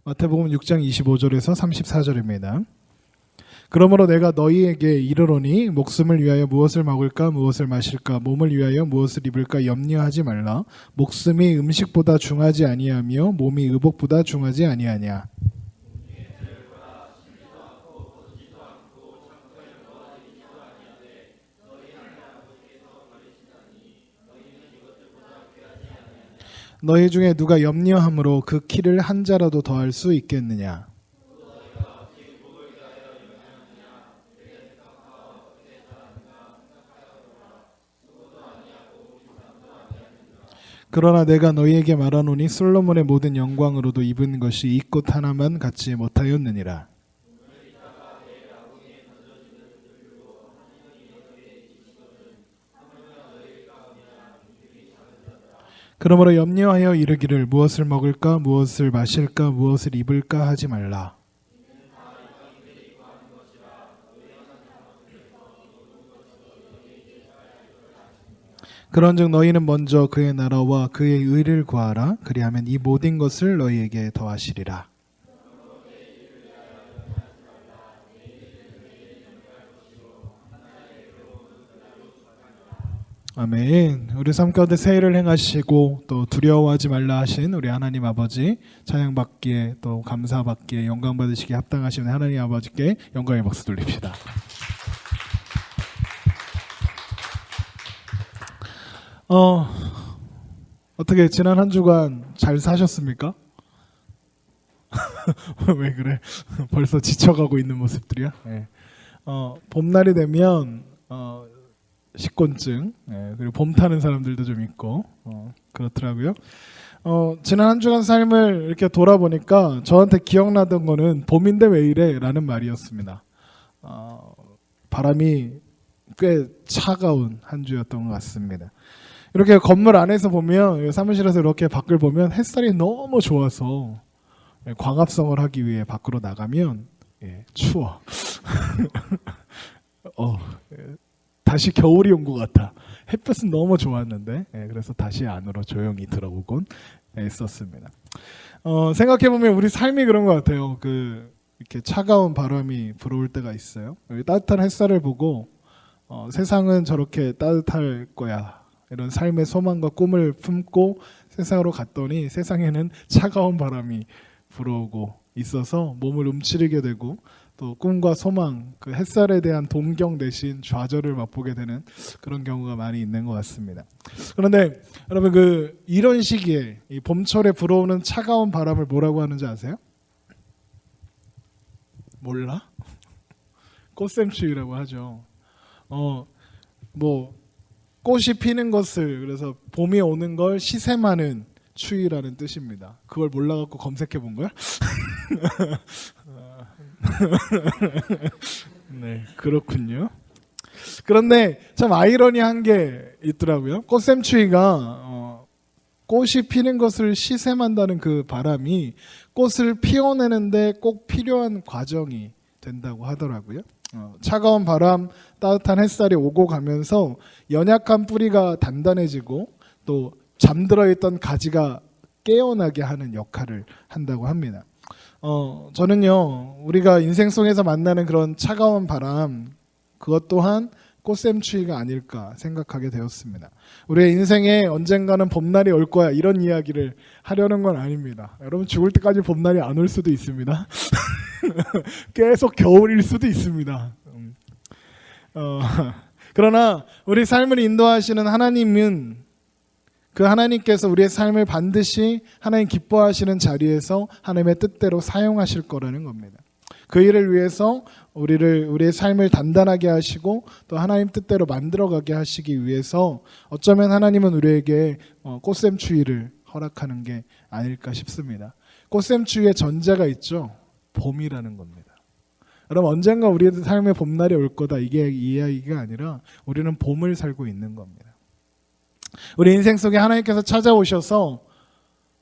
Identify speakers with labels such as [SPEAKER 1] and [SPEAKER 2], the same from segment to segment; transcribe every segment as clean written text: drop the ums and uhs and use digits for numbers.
[SPEAKER 1] 마태복음 6장 25절에서 34절입니다. 그러므로 내가 너희에게 이르노니 목숨을 위하여 무엇을 먹을까 무엇을 마실까 몸을 위하여 무엇을 입을까 염려하지 말라. 목숨이 음식보다 중하지 아니하며 몸이 의복보다 중하지 아니하냐. 너희 중에 누가 염려함으로 그 키를 한 자라도 더할 수 있겠느냐. 그러나 내가 너희에게 말하노니 솔로몬의 모든 영광으로도 입은 것이 이 꽃 하나만 갖지 못하였느니라. 그러므로 염려하여 이르기를 무엇을 먹을까 무엇을 마실까 무엇을 입을까 하지 말라. 그런즉 너희는 먼저 그의 나라와 그의 의를 구하라. 그리하면 이 모든 것을 너희에게 더하시리라. 아멘. 우리 삶 가운데 새 일을 행하시고 또 두려워하지 말라 하신 우리 하나님 아버지 찬양받기에 또 감사받기에 영광받으시기에 합당하신 하나님 아버지께 영광의 박수 돌립시다. 어떻게 지난 한 주간 잘 사셨습니까? 왜 그래? 벌써 지쳐가고 있는 모습들이야? 네. 봄날이 되면 식곤증, 그리고 봄 타는 사람들도 좀 있고 그렇더라고요. 지난 한 주간 삶을 이렇게 돌아보니까 저한테 기억나던 거는 봄인데 왜 이래? 라는 말이었습니다. 바람이 꽤 차가운 한 주였던 것 같습니다. 이렇게 건물 안에서 보면 사무실에서 이렇게 밖을 보면 햇살이 너무 좋아서 광합성을 하기 위해 밖으로 나가면 추워. 다시 겨울이 온 것 같아. 햇볕은 너무 좋았는데 그래서 다시 안으로 조용히 들어오곤 했었습니다. 생각해보면 우리 삶이 그런 것 같아요. 이렇게 차가운 바람이 불어올 때가 있어요. 따뜻한 햇살을 보고 세상은 저렇게 따뜻할 거야. 이런 삶의 소망과 꿈을 품고 세상으로 갔더니 세상에는 차가운 바람이 불어오고 있어서 몸을 움츠리게 되고 또 꿈과 소망, 그 햇살에 대한 동경 대신 좌절을 맛보게 되는 그런 경우가 많이 있는 것 같습니다. 그런데 여러분 이런 시기에 이 봄철에 불어오는 차가운 바람을 뭐라고 하는지 아세요? 몰라? 꽃샘추위라고 하죠. 꽃이 피는 것을 그래서 봄이 오는 걸 시샘하는 추위라는 뜻입니다. 그걸 몰라갖고 검색해 본 거야? 네, 그렇군요. 그런데 참 아이러니한 게 있더라고요. 꽃샘추위가 꽃이 피는 것을 시샘한다는 그 바람이 꽃을 피워내는데 꼭 필요한 과정이 된다고 하더라고요. 차가운 바람, 따뜻한 햇살이 오고 가면서 연약한 뿌리가 단단해지고 또 잠들어 있던 가지가 깨어나게 하는 역할을 한다고 합니다. 저는요, 우리가 인생 속에서 만나는 그런 차가운 바람, 그것 또한 꽃샘추위가 아닐까 생각하게 되었습니다. 우리의 인생에 언젠가는 봄날이 올 거야 이런 이야기를 하려는 건 아닙니다. 여러분 죽을 때까지 봄날이 안 올 수도 있습니다. 계속 겨울일 수도 있습니다. 그러나 우리 삶을 인도하시는 하나님은 그 하나님께서 우리의 삶을 반드시 하나님 기뻐하시는 자리에서 하나님의 뜻대로 사용하실 거라는 겁니다. 그 일을 위해서 우리의 삶을 단단하게 하시고 또 하나님 뜻대로 만들어가게 하시기 위해서 어쩌면 하나님은 우리에게 꽃샘추위를 허락하는 게 아닐까 싶습니다. 꽃샘추위의 전제가 있죠. 봄이라는 겁니다. 여러분 언젠가 우리의 삶에 봄날이 올 거다 이게 이야기가 아니라 우리는 봄을 살고 있는 겁니다. 우리 인생 속에 하나님께서 찾아오셔서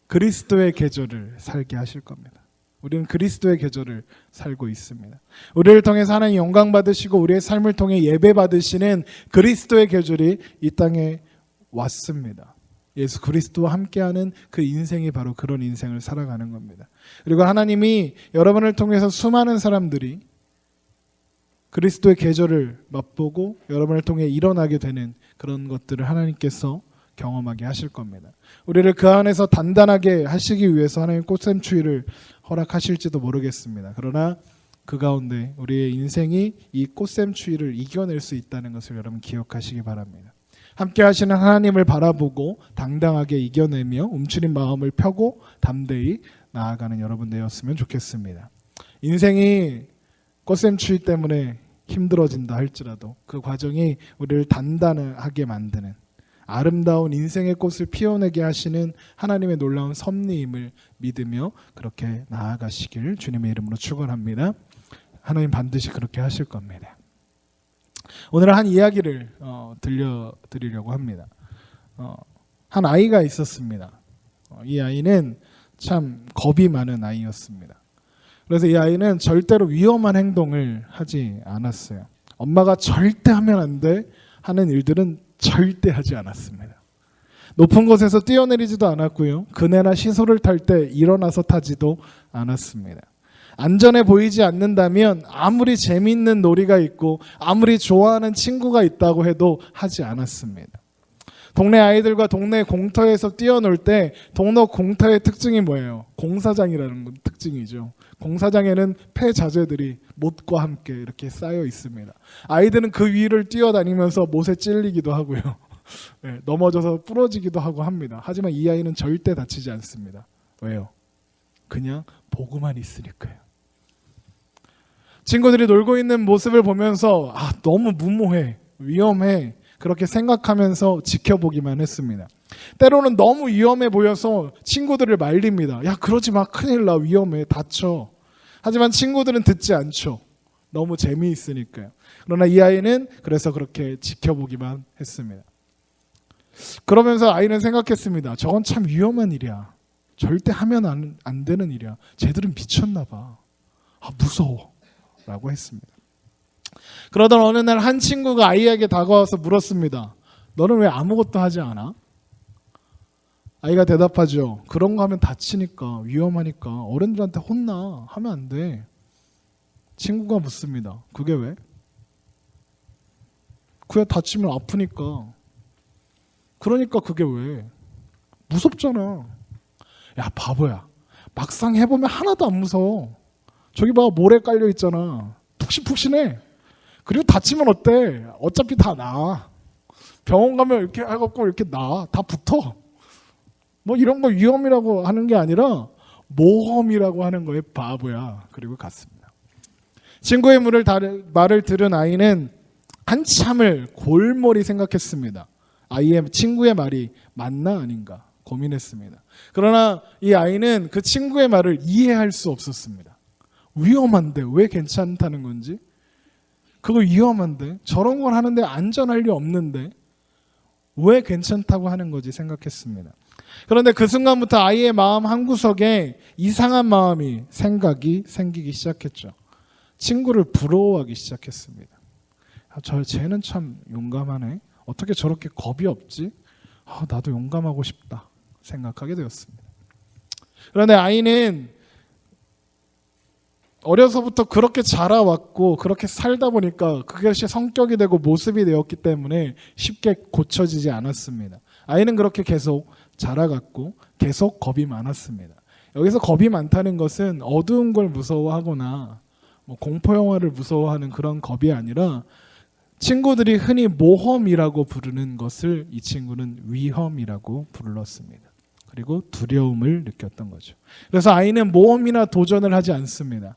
[SPEAKER 1] 그리스도의 계절을 살게 하실 겁니다. 우리는 그리스도의 계절을 살고 있습니다. 우리를 통해서 하나님 영광 받으시고 우리의 삶을 통해 예배 받으시는 그리스도의 계절이 이 땅에 왔습니다. 예수 그리스도와 함께하는 그 인생이 바로 그런 인생을 살아가는 겁니다. 그리고 하나님이 여러분을 통해서 수많은 사람들이 그리스도의 계절을 맛보고 여러분을 통해 일어나게 되는 그런 것들을 하나님께서 경험하게 하실 겁니다. 우리를 그 안에서 단단하게 하시기 위해서 하나님 꽃샘추위를 허락하실지도 모르겠습니다. 그러나 그 가운데 우리의 인생이 이 꽃샘추위를 이겨낼 수 있다는 것을 여러분 기억하시기 바랍니다. 함께 하시는 하나님을 바라보고 당당하게 이겨내며 움츠린 마음을 펴고 담대히 나아가는 여러분 되었으면 좋겠습니다. 인생이 꽃샘추위 때문에 힘들어진다 할지라도 그 과정이 우리를 단단하게 만드는 아름다운 인생의 꽃을 피워내게 하시는 하나님의 놀라운 섭리임을 믿으며 그렇게 나아가시길 주님의 이름으로 축원합니다. 하나님 반드시 그렇게 하실 겁니다. 오늘 한 이야기를 들려드리려고 합니다. 한 아이가 있었습니다. 이 아이는 참 겁이 많은 아이였습니다. 그래서 이 아이는 절대로 위험한 행동을 하지 않았어요. 엄마가 절대 하면 안 돼 하는 일들은 절대 하지 않았습니다. 높은 곳에서 뛰어내리지도 않았고요. 그네나 시소를 탈 때 일어나서 타지도 않았습니다. 안전해 보이지 않는다면 아무리 재미있는 놀이가 있고 아무리 좋아하는 친구가 있다고 해도 하지 않았습니다. 동네 아이들과 동네 공터에서 뛰어놀 때 동네 공터의 특징이 뭐예요? 공사장이라는 특징이죠. 공사장에는 폐자재들이 못과 함께 이렇게 쌓여 있습니다. 아이들은 그 위를 뛰어다니면서 못에 찔리기도 하고요. 네, 넘어져서 부러지기도 하고 합니다. 하지만 이 아이는 절대 다치지 않습니다. 왜요? 그냥 보고만 있으니까요. 친구들이 놀고 있는 모습을 보면서 너무 무모해, 위험해 그렇게 생각하면서 지켜보기만 했습니다. 때로는 너무 위험해 보여서 친구들을 말립니다. 야, 그러지 마, 큰일 나, 위험해, 다쳐. 하지만 친구들은 듣지 않죠. 너무 재미있으니까요. 그러나 이 아이는 그래서 그렇게 지켜보기만 했습니다. 그러면서 아이는 생각했습니다. 저건 참 위험한 일이야. 절대 하면 안 되는 일이야. 쟤들은 미쳤나 봐. 무서워 라고 했습니다. 그러던 어느 날 한 친구가 아이에게 다가와서 물었습니다. 너는 왜 아무것도 하지 않아? 아이가 대답하죠. 그런 거 하면 다치니까, 위험하니까 어른들한테 혼나. 하면 안 돼. 친구가 묻습니다. 그게 왜? 그야 다치면 아프니까. 그러니까 그게 왜? 무섭잖아. 야, 바보야. 막상 해보면 하나도 안 무서워. 저기 봐, 모래 깔려 있잖아. 푹신푹신해. 그리고 다치면 어때? 어차피 다 나아. 병원 가면 이렇게 해갖고 이렇게 나아. 다 붙어. 뭐 이런 거 위험이라고 하는 게 아니라 모험이라고 하는 거에 바보야. 그리고 갔습니다. 친구의 말을 들은 아이는 한참을 골몰이 생각했습니다. 친구의 말이 맞나 아닌가 고민했습니다. 그러나 이 아이는 그 친구의 말을 이해할 수 없었습니다. 위험한데 왜 괜찮다는 건지, 그거 위험한데 저런 걸 하는데 안전할 리 없는데 왜 괜찮다고 하는 거지 생각했습니다. 그런데 그 순간부터 아이의 마음 한구석에 이상한 생각이 생기기 시작했죠. 친구를 부러워하기 시작했습니다. 쟤는 참 용감하네. 어떻게 저렇게 겁이 없지? 나도 용감하고 싶다 생각하게 되었습니다. 그런데 아이는 어려서부터 그렇게 자라왔고 그렇게 살다 보니까 그것이 성격이 되고 모습이 되었기 때문에 쉽게 고쳐지지 않았습니다. 아이는 그렇게 계속 자라갔고 계속 겁이 많았습니다. 여기서 겁이 많다는 것은 어두운 걸 무서워하거나 공포 영화를 무서워하는 그런 겁이 아니라 친구들이 흔히 모험이라고 부르는 것을 이 친구는 위험이라고 불렀습니다. 그리고 두려움을 느꼈던 거죠. 그래서 아이는 모험이나 도전을 하지 않습니다.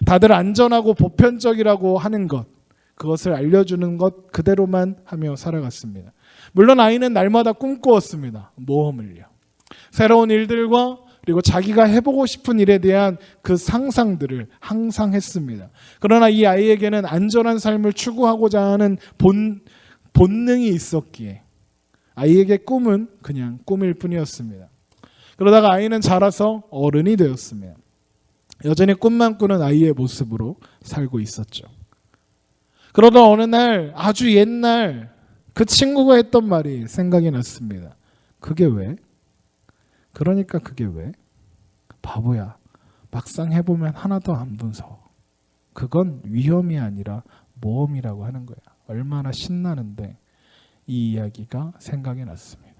[SPEAKER 1] 다들 안전하고 보편적이라고 하는 것, 그것을 알려주는 것 그대로만 하며 살아갔습니다. 물론 아이는 날마다 꿈꾸었습니다. 모험을요. 새로운 일들과 그리고 자기가 해보고 싶은 일에 대한 그 상상들을 항상 했습니다. 그러나 이 아이에게는 안전한 삶을 추구하고자 하는 본능이 있었기에 아이에게 꿈은 그냥 꿈일 뿐이었습니다. 그러다가 아이는 자라서 어른이 되었습니다. 여전히 꿈만 꾸는 아이의 모습으로 살고 있었죠. 그러다 어느 날 아주 옛날 그 친구가 했던 말이 생각이 났습니다. 그게 왜? 그러니까 그게 왜? 바보야. 막상 해보면 하나도 안 무서워. 그건 위험이 아니라 모험이라고 하는 거야. 얼마나 신나는데 이 이야기가 생각이 났습니다.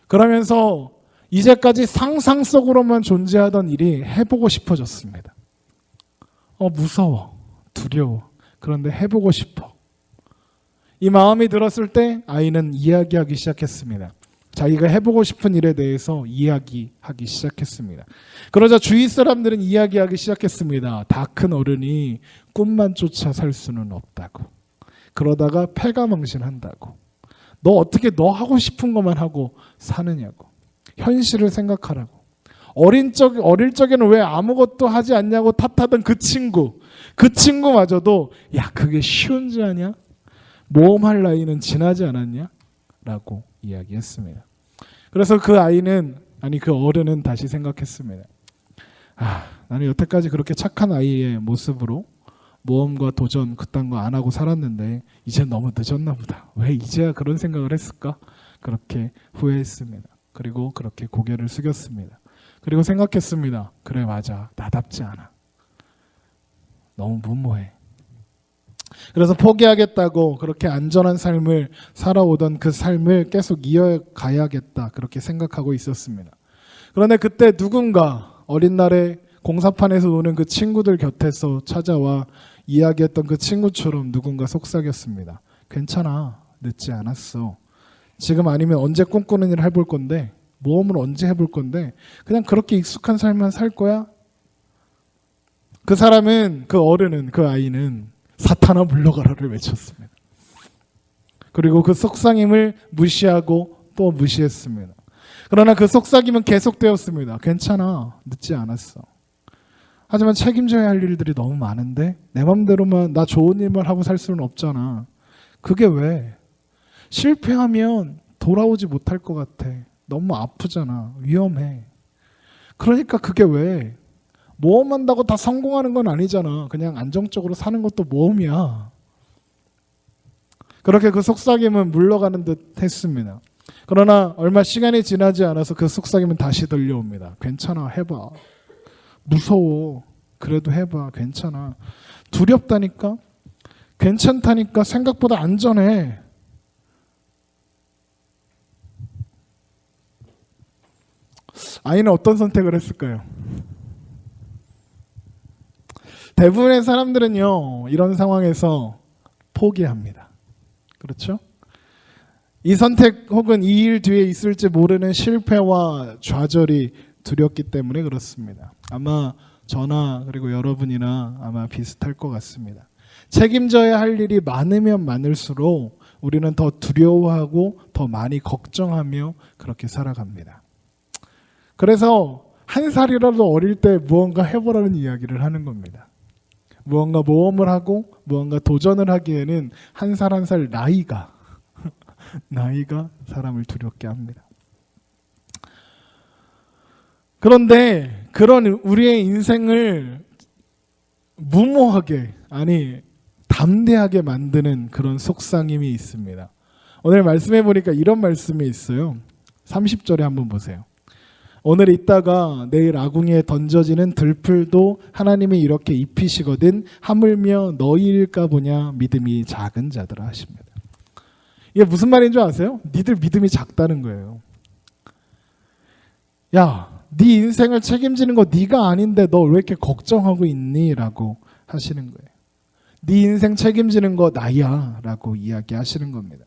[SPEAKER 1] 그러면서 이제까지 상상 속으로만 존재하던 일이 해보고 싶어졌습니다. 무서워, 두려워. 그런데 해보고 싶어. 이 마음이 들었을 때 아이는 이야기하기 시작했습니다. 자기가 해보고 싶은 일에 대해서 이야기하기 시작했습니다. 그러자 주위 사람들은 이야기하기 시작했습니다. 다 큰 어른이 꿈만 쫓아 살 수는 없다고. 그러다가 패가망신한다고. 너 어떻게 너 하고 싶은 것만 하고 사느냐고. 현실을 생각하라고. 어릴 적에는 왜 아무것도 하지 않냐고 탓하던 그 친구마저도 야 그게 쉬운 줄 아냐? 모험할 나이는 지나지 않았냐? 라고 이야기했습니다. 그래서 그 어른은 다시 생각했습니다. 나는 여태까지 그렇게 착한 아이의 모습으로 모험과 도전 그딴 거 안 하고 살았는데 이제 너무 늦었나 보다. 왜 이제야 그런 생각을 했을까? 그렇게 후회했습니다. 그리고 그렇게 고개를 숙였습니다. 그리고 생각했습니다. 그래 맞아. 나답지 않아. 너무 무모해. 그래서 포기하겠다고 그렇게 안전한 삶을 살아오던 그 삶을 계속 이어가야겠다 그렇게 생각하고 있었습니다. 그런데 그때 누군가 어린 날에 공사판에서 노는 그 친구들 곁에서 찾아와 이야기했던 그 친구처럼 누군가 속삭였습니다. 괜찮아. 늦지 않았어. 지금 아니면 언제 꿈꾸는 일을 해볼 건데 모험을 언제 해볼 건데 그냥 그렇게 익숙한 삶만 살 거야? 그 사람은 그 어른은 그 아이는 사탄아 물러가라를 외쳤습니다. 그리고 그 속삭임을 무시하고 또 무시했습니다. 그러나 그 속삭임은 계속되었습니다. 괜찮아. 늦지 않았어. 하지만 책임져야 할 일들이 너무 많은데 내 맘대로만 나 좋은 일만 하고 살 수는 없잖아. 그게 왜? 실패하면 돌아오지 못할 것 같아. 너무 아프잖아. 위험해. 그러니까 그게 왜? 모험한다고 다 성공하는 건 아니잖아. 그냥 안정적으로 사는 것도 모험이야. 그렇게 그 속삭임은 물러가는 듯 했습니다. 그러나 얼마 시간이 지나지 않아서 그 속삭임은 다시 들려옵니다. 괜찮아. 해봐. 무서워. 그래도 해봐. 괜찮아. 두렵다니까? 괜찮다니까? 생각보다 안전해. 아이는 어떤 선택을 했을까요? 대부분의 사람들은요, 이런 상황에서 포기합니다. 그렇죠? 이 선택 혹은 이 일 뒤에 있을지 모르는 실패와 좌절이 두렵기 때문에 그렇습니다. 아마 저나 그리고 여러분이나 아마 비슷할 것 같습니다. 책임져야 할 일이 많으면 많을수록 우리는 더 두려워하고 더 많이 걱정하며 그렇게 살아갑니다. 그래서 한 살이라도 어릴 때 무언가 해보라는 이야기를 하는 겁니다. 무언가 모험을 하고 무언가 도전을 하기에는 한 살 한 살 나이가 사람을 두렵게 합니다. 그런데 그런 우리의 인생을 무모하게 담대하게 만드는 그런 속삭임이 있습니다. 오늘 말씀해 보니까 이런 말씀이 있어요. 30절에 한번 보세요. 오늘 있다가 내일 아궁이에 던져지는 들풀도 하나님이 이렇게 입히시거든 하물며 너희일까 보냐 믿음이 작은 자들아 하십니다. 이게 무슨 말인 줄 아세요? 니들 믿음이 작다는 거예요. 야, 네 인생을 책임지는 거 네가 아닌데 너 왜 이렇게 걱정하고 있니? 라고 하시는 거예요. 네 인생 책임지는 거 나야 라고 이야기하시는 겁니다.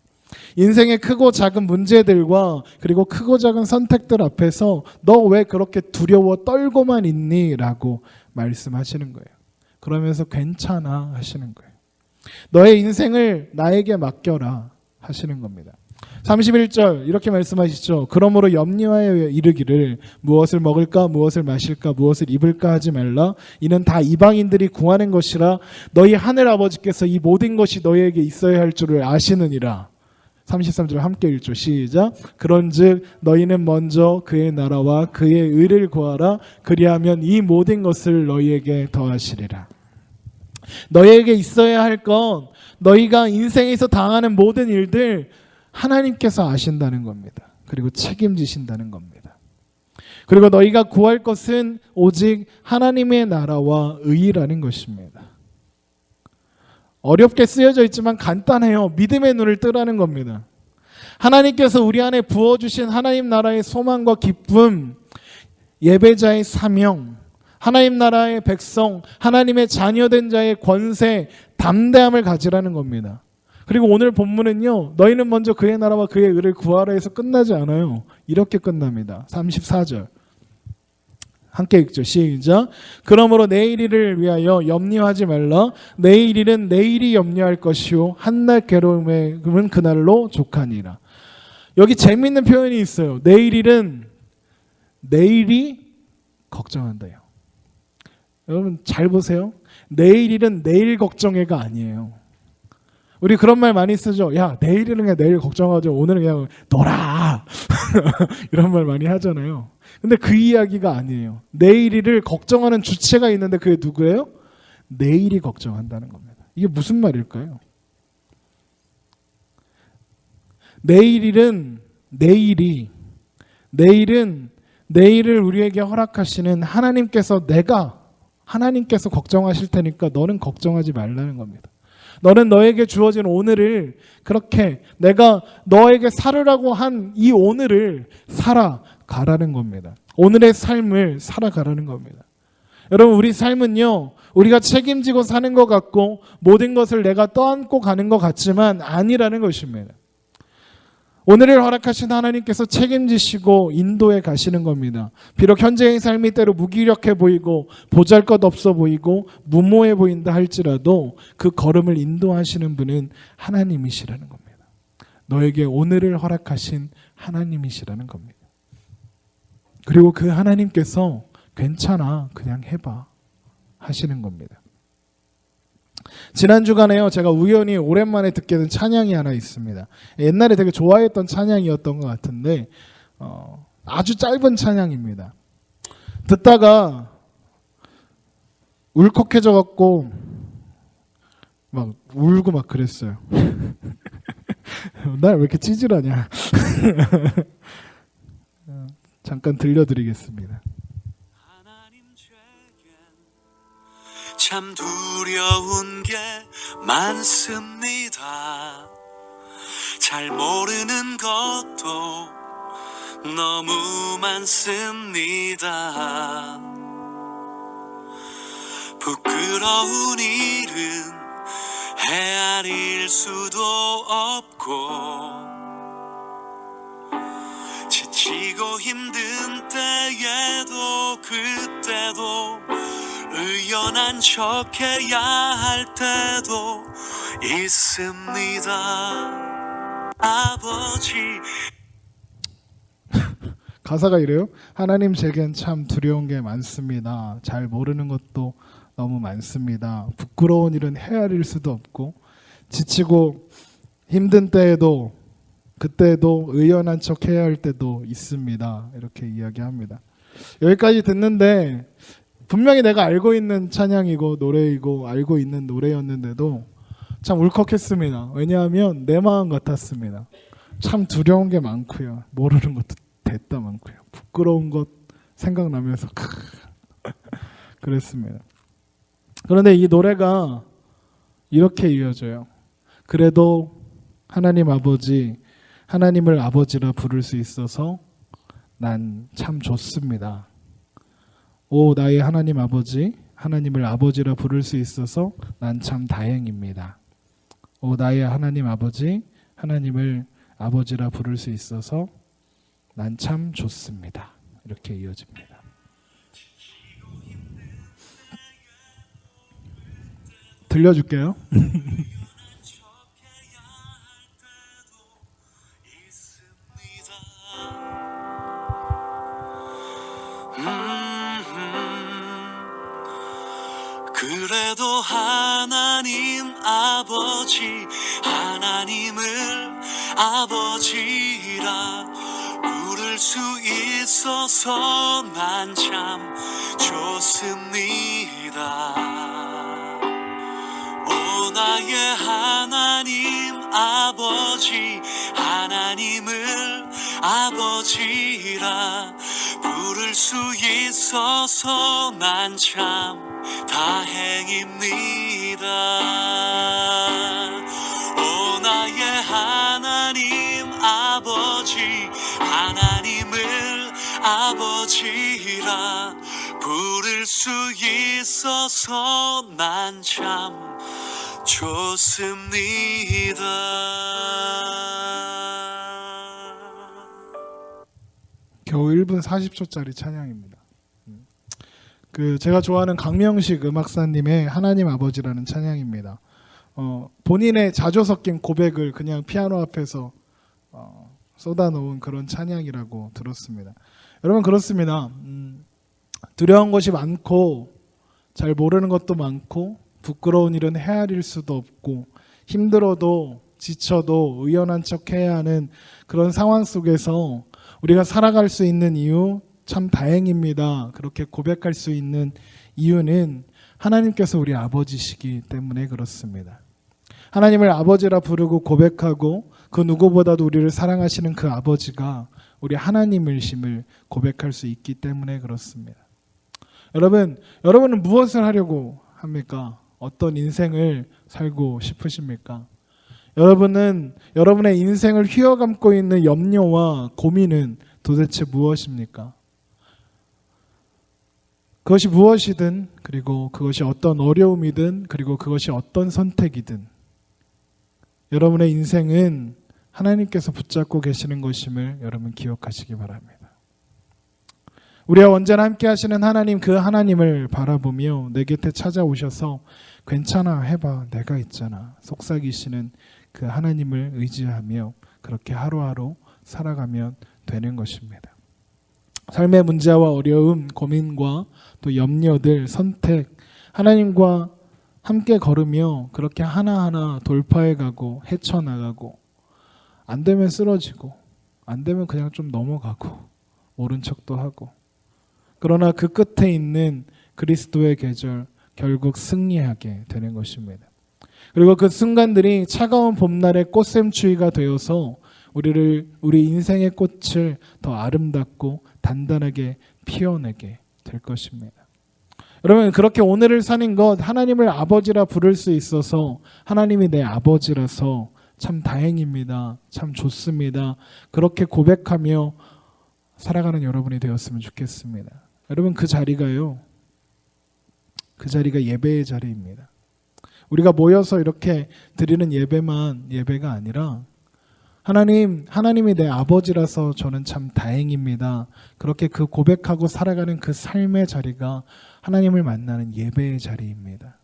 [SPEAKER 1] 인생의 크고 작은 문제들과 그리고 크고 작은 선택들 앞에서 너 왜 그렇게 두려워 떨고만 있니? 라고 말씀하시는 거예요. 그러면서 괜찮아 하시는 거예요. 너의 인생을 나에게 맡겨라 하시는 겁니다. 31절 이렇게 말씀하시죠. 그러므로 염려하여 이르기를 무엇을 먹을까 무엇을 마실까 무엇을 입을까 하지 말라. 이는 다 이방인들이 구하는 것이라. 너희 하늘 아버지께서 이 모든 것이 너희에게 있어야 할 줄을 아시느니라. 33절 함께 읽죠. 시작. 그런즉 너희는 먼저 그의 나라와 그의 의를 구하라. 그리하면 이 모든 것을 너희에게 더하시리라. 너희에게 있어야 할 것, 너희가 인생에서 당하는 모든 일들 하나님께서 아신다는 겁니다. 그리고 책임지신다는 겁니다. 그리고 너희가 구할 것은 오직 하나님의 나라와 의라는 것입니다. 어렵게 쓰여져 있지만 간단해요. 믿음의 눈을 뜨라는 겁니다. 하나님께서 우리 안에 부어주신 하나님 나라의 소망과 기쁨, 예배자의 사명, 하나님 나라의 백성, 하나님의 자녀된 자의 권세, 담대함을 가지라는 겁니다. 그리고 오늘 본문은요, 너희는 먼저 그의 나라와 그의 의를 구하라 해서 끝나지 않아요. 이렇게 끝납니다. 34절 함께 읽죠. 시작. 그러므로 내일 일을 위하여 염려하지 말라. 내일 일은 내일이 염려할 것이요 한날 괴로움은 그날로 족하니라. 여기 재미있는 표현이 있어요. 내일 일은 내일이 걱정한다요. 여러분 잘 보세요. 내일 일은 내일 걱정해가 아니에요. 우리 그런 말 많이 쓰죠. 야, 내일은 그냥 내일 걱정하죠. 오늘은 그냥 놀아. 이런 말 많이 하잖아요. 근데 그 이야기가 아니에요. 내일을 걱정하는 주체가 있는데 그게 누구예요? 내일이 걱정한다는 겁니다. 이게 무슨 말일까요? 내일은 내일을 우리에게 허락하시는 하나님께서 걱정하실 테니까 너는 걱정하지 말라는 겁니다. 너는 너에게 주어진 오늘을 그렇게 내가 너에게 살으라고 한 이 오늘을 살아가라는 겁니다. 오늘의 삶을 살아가라는 겁니다. 여러분 우리 삶은요, 우리가 책임지고 사는 것 같고 모든 것을 내가 떠안고 가는 것 같지만 아니라는 것입니다. 오늘을 허락하신 하나님께서 책임지시고 인도해 가시는 겁니다. 비록 현재의 삶이 때로 무기력해 보이고 보잘것없어 보이고 무모해 보인다 할지라도 그 걸음을 인도하시는 분은 하나님이시라는 겁니다. 너에게 오늘을 허락하신 하나님이시라는 겁니다. 그리고 그 하나님께서 괜찮아 그냥 해봐 하시는 겁니다. 지난 주간에요, 제가 우연히 오랜만에 듣게 된 찬양이 하나 있습니다. 옛날에 되게 좋아했던 찬양이었던 것 같은데 아주 짧은 찬양입니다. 듣다가 울컥해져 갖고 막 울고 막 그랬어요. 날 왜 이렇게 찌질하냐. 잠깐 들려드리겠습니다.
[SPEAKER 2] 참 두려운 게 많습니다. 잘 모르는 것도 너무 많습니다. 부끄러운 일은 헤아릴 수도 없고 지치고 힘든 때에도 그때도 의연한 척해야 할 때도 있습니다. 아버지.
[SPEAKER 1] 가사가 이래요. 하나님 제겐 참 두려운 게 많습니다. 잘 모르는 것도 너무 많습니다. 부끄러운 일은 헤아릴 수도 없고 지치고 힘든 때에도 그때도 의연한 척 해야 할 때도 있습니다. 이렇게 이야기합니다. 여기까지 듣는데 분명히 내가 알고 있는 찬양이고 노래이고 알고 있는 노래였는데도 참 울컥했습니다. 왜냐하면 내 마음 같았습니다. 참 두려운 게 많고요. 모르는 것도 됐다 많고요. 부끄러운 것 생각나면서 그랬습니다. 그런데 이 노래가 이렇게 이어져요. 그래도 하나님 아버지, 하나님을 아버지라 부를 수 있어서 난 참 좋습니다. 오 나의 하나님 아버지, 하나님을 아버지라 부를 수 있어서 난 참 다행입니다. 오 나의 하나님 아버지, 하나님을 아버지라 부를 수 있어서 난 참 좋습니다. 이렇게 이어집니다. 들려줄게요.
[SPEAKER 2] 그래도 하나님 아버지, 하나님을 아버지라 부를 수 있어서 난 참 좋습니다. 오 나의 하나님 아버지, 하나님을 아버지라 부를 수 있어서 난 참 다행입니다. 오 나의 하나님 아버지, 하나님을 아버지라 부를 수 있어서 난 참 좋습니다.
[SPEAKER 1] 겨우 1분 40초짜리 찬양입니다. 제가 좋아하는 강명식 음악사님의 하나님 아버지라는 찬양입니다. 본인의 자조 섞인 고백을 그냥 피아노 앞에서 쏟아놓은 그런 찬양이라고 들었습니다. 여러분 그렇습니다. 두려운 것이 많고 잘 모르는 것도 많고 부끄러운 일은 헤아릴 수도 없고 힘들어도 지쳐도 의연한 척 해야 하는 그런 상황 속에서 우리가 살아갈 수 있는 이유 참 다행입니다. 그렇게 고백할 수 있는 이유는 하나님께서 우리 아버지시기 때문에 그렇습니다. 하나님을 아버지라 부르고 고백하고 그 누구보다도 우리를 사랑하시는 그 아버지가 우리 하나님이심을 고백할 수 있기 때문에 그렇습니다. 여러분은 무엇을 하려고 합니까? 어떤 인생을 살고 싶으십니까? 여러분은 여러분의 인생을 휘어감고 있는 염려와 고민은 도대체 무엇입니까? 그것이 무엇이든, 그리고 그것이 어떤 어려움이든, 그리고 그것이 어떤 선택이든 여러분의 인생은 하나님께서 붙잡고 계시는 것임을 여러분 기억하시기 바랍니다. 우리와 언제나 함께 하시는 하나님, 그 하나님을 바라보며 내 곁에 찾아오셔서 괜찮아, 해봐, 내가 있잖아 속삭이시는 그 하나님을 의지하며 그렇게 하루하루 살아가면 되는 것입니다. 삶의 문제와 어려움, 고민과 또 염려들, 선택, 하나님과 함께 걸으며 그렇게 하나하나 돌파해가고 헤쳐나가고 안 되면 쓰러지고 안 되면 그냥 좀 넘어가고 모른 척도 하고, 그러나 그 끝에 있는 그리스도의 계절 결국 승리하게 되는 것입니다. 그리고 그 순간들이 차가운 봄날의 꽃샘추위가 되어서 우리 인생의 꽃을 더 아름답고 단단하게 피워내게 될 것입니다. 여러분 그렇게 오늘을 사는 것, 하나님을 아버지라 부를 수 있어서 하나님이 내 아버지라서 참 다행입니다. 참 좋습니다. 그렇게 고백하며 살아가는 여러분이 되었으면 좋겠습니다. 여러분 그 자리가 예배의 자리입니다. 우리가 모여서 이렇게 드리는 예배만 예배가 아니라 하나님이 내 아버지라서 저는 참 다행입니다. 그렇게 그 고백하고 살아가는 그 삶의 자리가 하나님을 만나는 예배의 자리입니다.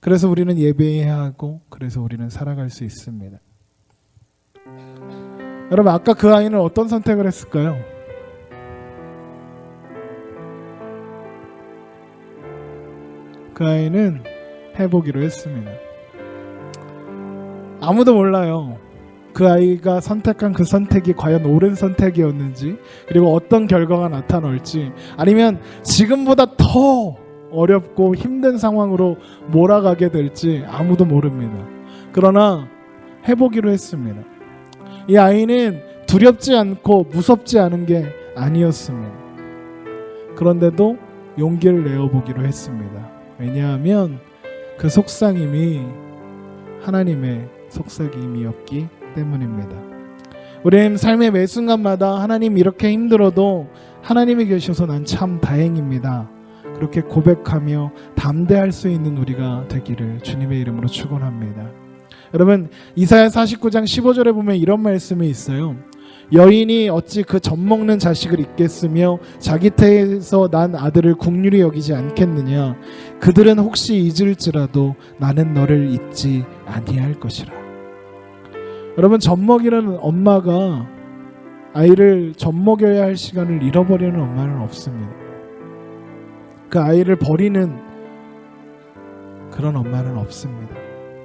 [SPEAKER 1] 그래서 우리는 예배해야 하고 그래서 우리는 살아갈 수 있습니다. 여러분 아까 그 아이는 어떤 선택을 했을까요? 그 아이는 해보기로 했습니다. 아무도 몰라요. 그 아이가 선택한 그 선택이 과연 옳은 선택이었는지, 그리고 어떤 결과가 나타날지, 아니면 지금보다 더 어렵고 힘든 상황으로 몰아가게 될지 아무도 모릅니다. 그러나 해보기로 했습니다. 이 아이는 두렵지 않고 무섭지 않은 게 아니었습니다. 그런데도 용기를 내어보기로 했습니다. 왜냐하면 그 속삭임이 하나님의 속삭임이었기 때문입니다. 우리는 삶의 매 순간마다 하나님 이렇게 힘들어도 하나님이 계셔서 난 참 다행입니다. 그렇게 고백하며 담대할 수 있는 우리가 되기를 주님의 이름으로 축원합니다. 여러분 이사야 49장 15절에 보면 이런 말씀이 있어요. 여인이 어찌 그 젖먹는 자식을 잊겠으며 자기 태에서 난 아들을 긍휼히 여기지 않겠느냐. 그들은 혹시 잊을지라도 나는 너를 잊지 아니할 것이라. 여러분 젖먹이는 엄마가 아이를 젖먹여야 할 시간을 잃어버리는 엄마는 없습니다. 그 아이를 버리는 그런 엄마는 없습니다.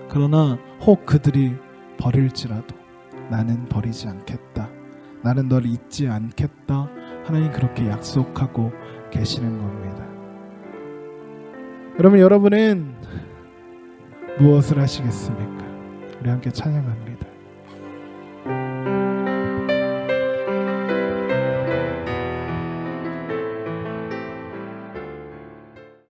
[SPEAKER 1] 그러나 혹 그들이 버릴지라도 나는 버리지 않겠다. 나는 널 잊지 않겠다. 하나님 그렇게 약속하고 계시는 겁니다. 여러분은 무엇을 하시겠습니까? 우리 함께 찬양합니다.